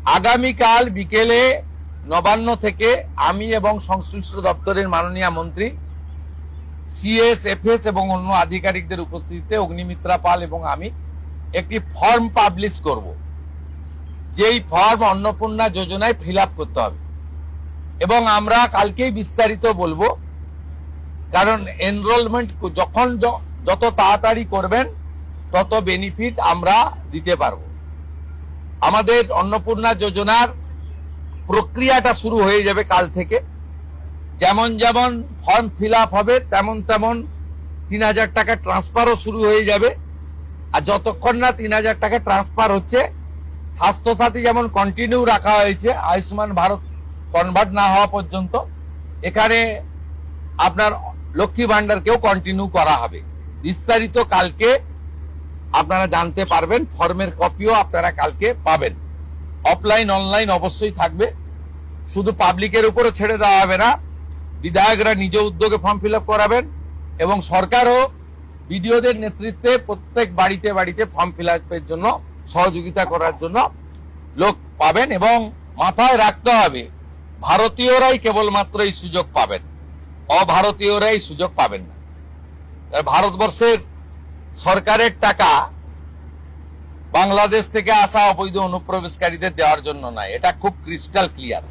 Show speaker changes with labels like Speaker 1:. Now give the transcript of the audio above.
Speaker 1: আগামীকাল বিকেলে নবান্ন থেকে আমি এবং সংশ্লিষ্ট দপ্তরের মাননীয় মন্ত্রী সিএস এফএস এবং অন্য আধিকারিকদের উপস্থিতিতে অগ্নিমিত্রা পাল এবং আমি একটি ফর্ম পাবলিশ করব, যেই ফর্ম অন্নপূর্ণা যোজনায় ফিল আপ করতে হবে এবং আমরা কালকেই বিস্তারিত বলবো। কারণ এনরোলমেন্ট যখন যত তাড়াতাড়ি করবেন তত বেনিফিট আমরা দিতে পারবো। আমাদের অন্নপূর্ণা যোজনার প্রক্রিয়াটা শুরু হয়ে যাবে কাল থেকে। যেমন যেমন ফর্ম ফিল আপ হবে তেমন তেমন ৩,০০০ টাকা ট্রান্সফারও শুরু হয়ে যাবে। আর যতক্ষণ না ৩,০০০ টাকা ট্রান্সফার হচ্ছে, স্বাস্থ্যসাথী যেমন কন্টিনিউ রাখা হয়েছে আয়ুষ্মান ভারত কনভার্ট না হওয়া পর্যন্ত, এখানে আপনার লক্ষ্মী ভান্ডারকেও কন্টিনিউ করা হবে। বিস্তারিত কালকে আপনারা জানতে পারবেন। ফর্মের কপিও আপনারা কালকে পাবেন। অফলাইন অনলাইন অবশ্যই থাকবে। শুধু পাবলিকের উপরে ছেড়ে দেওয়া হবে না, বিধায়করা নিজ উদ্যোগে ফর্ম ফিল আপ করাবেন এবং সরকারও বিডিওদের নেতৃত্বে প্রত্যেক বাড়িতে বাড়িতে ফর্ম ফিল আপের জন্য সহযোগিতা করার জন্য লোক পাবেন। এবং মাথায় রাখতে হবে, ভারতীয়রাই কেবলমাত্র এই সুযোগ পাবেন, অভারতীয়রাই সুযোগ পাবেন না। ভারতবর্ষের সরকারের টাকা বাংলাদেশ থেকে আসা অবৈধ অনুপ্রবেশকারীদের দেওয়ার জন্য নয়, এটা খুব ক্রিস্টাল ক্লিয়ার।